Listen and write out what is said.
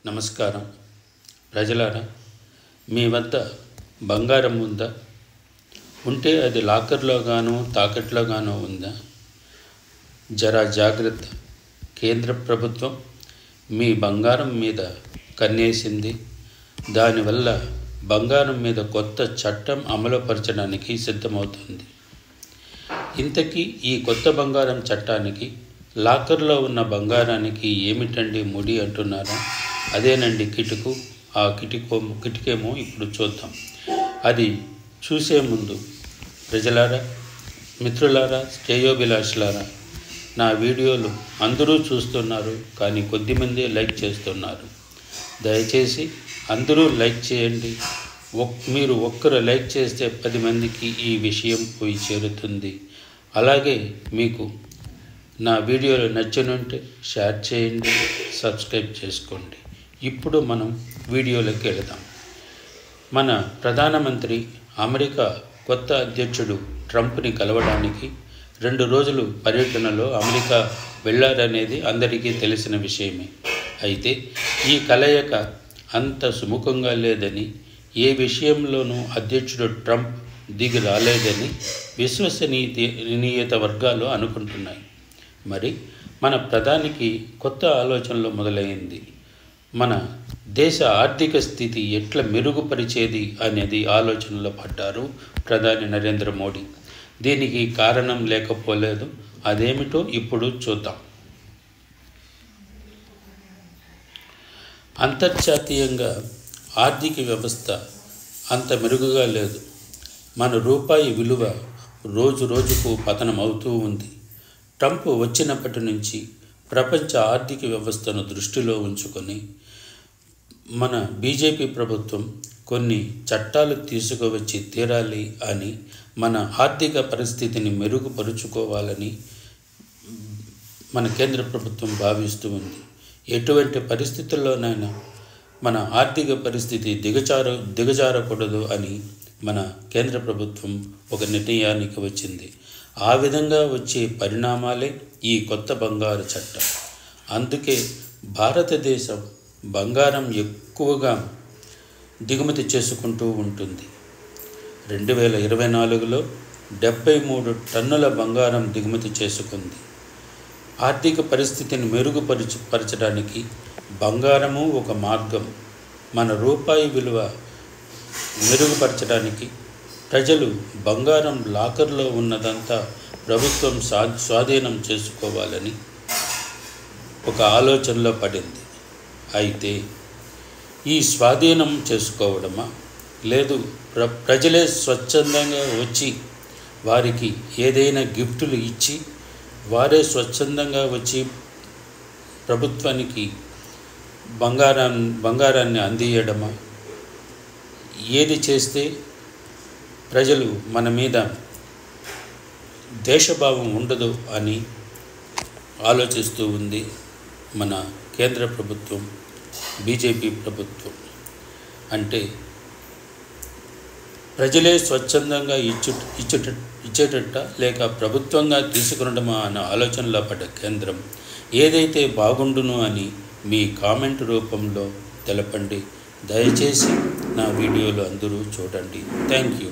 నమస్కారం ప్రజలారా, మీ వద్ద బంగారం ఉందా? ఉంటే అది లాకర్లో గాను తాకట్లో గాను ఉందా? జరా జాగ్రత్త. కేంద్ర ప్రభుత్వం మీ బంగారం మీద కన్నేసింది. దానివల్ల బంగారం మీద కొత్త చట్టం అమలుపరచడానికి సిద్ధమవుతుంది. ఇంతకీ ఈ కొత్త బంగారం చట్టానికి లాకర్లో ఉన్న బంగారానికి ఏమిటండి ముడి అంటున్నారా? అదేనండి కిటుకు. ఆ కిటికేమో ఇప్పుడు చూద్దాం. అది చూసే ముందు ప్రజలారా, మిత్రులారా, శ్రేయోభిలాషులారా, నా వీడియోలు అందరూ చూస్తున్నారు, కానీ కొద్దిమంది లైక్ చేస్తున్నారు. దయచేసి అందరూ లైక్ చేయండి. మీరు ఒక్కరు లైక్ చేస్తే 10 మందికి ఈ విషయం పోయి చేరుతుంది. అలాగే మీకు నా వీడియోలు నచ్చినుంటే షేర్ చేయండి, సబ్స్క్రైబ్ చేసుకోండి. ఇప్పుడు మనం వీడియోలోకి వెళదాం. మన ప్రధానమంత్రి అమెరికా కొత్త అధ్యక్షుడు ట్రంప్ని కలవడానికి 2 రోజులు పర్యటనలో అమెరికా వెళ్ళారనేది అందరికీ తెలిసిన విషయమే. అయితే ఈ కలయిక అంత సుముఖంగా లేదని, ఏ విషయంలోనూ అధ్యక్షుడు ట్రంప్ దిగి రాలేదని విశ్వసనీయత వర్గాలు అనుకుంటున్నాయి. మరి మన ప్రధానికి కొత్త ఆలోచనలు మొదలైంది. మన దేశ ఆర్థిక స్థితి ఎట్లా మెరుగుపరిచేది అనేది ఆలోచనలో పడ్డారు ప్రధాని నరేంద్ర మోడీ. దీనికి కారణం లేకపోలేదు. అదేమిటో ఇప్పుడు చూద్దాం. అంతర్జాతీయంగా ఆర్థిక వ్యవస్థ అంత మెరుగుగా లేదు. మన రూపాయి విలువ రోజు రోజుకు పతనం అవుతూ ఉంది. ట్రంప్ వచ్చినప్పటి నుంచి ప్రపంచ ఆర్థిక వ్యవస్థను దృష్టిలో ఉంచుకొని మన బీజేపీ ప్రభుత్వం కొన్ని చట్టాలు తీసుకువచ్చి తీరాలి అని, మన ఆర్థిక పరిస్థితిని మెరుగుపరుచుకోవాలని మన కేంద్ర ప్రభుత్వం భావిస్తూ ఉంది. ఎటువంటి పరిస్థితుల్లోనైనా మన ఆర్థిక పరిస్థితి దిగజారకూడదు అని మన కేంద్ర ప్రభుత్వం ఒక నిర్ణయానికి వచ్చింది. ఆ విధంగా వచ్చే పరిణామాలే ఈ కొత్త బంగారు చట్టం. అందుకే భారతదేశం బంగారం ఎక్కువగా దిగుమతి చేసుకుంటూ ఉంటుంది. 2024లో 73 టన్నుల బంగారం దిగుమతి చేసుకుంది. ఆర్థిక పరిస్థితిని మెరుగుపరచడానికి బంగారము ఒక మార్గం. మన రూపాయి విలువ మెరుగుపరచడానికి ప్రజలు బంగారం లాకర్లో ఉన్నదంతా ప్రభుత్వం స్వాధీనం చేసుకోవాలని ఒక ఆలోచనలో పడింది. అయితే ఈ స్వాధీనం చేసుకోవడమా, లేదు ప్రజలే స్వచ్ఛందంగా వచ్చి వారికి ఏదైనా గిఫ్టులు ఇచ్చి వారే స్వచ్ఛందంగా వచ్చి ప్రభుత్వానికి బంగారాన్ని అందియడమా? ఏది చేస్తే ప్రజలు మన మీద దేశభావం ఉండదు అని ఆలోచిస్తూ ఉంది మన కేంద్ర ప్రభుత్వం, బీజేపీ ప్రభుత్వం. అంటే ప్రజలే స్వచ్ఛందంగా ఇచ్చేటట్ట లేక ప్రభుత్వంగా తీసుకునడమా అన్న ఆలోచనలో పడ్డ కేంద్రం ఏదైతే బాగుండును అని మీ కామెంట్ రూపంలో తెలపండి. దయచేసి నా వీడియోలు అందరూ చూడండి. Thank you.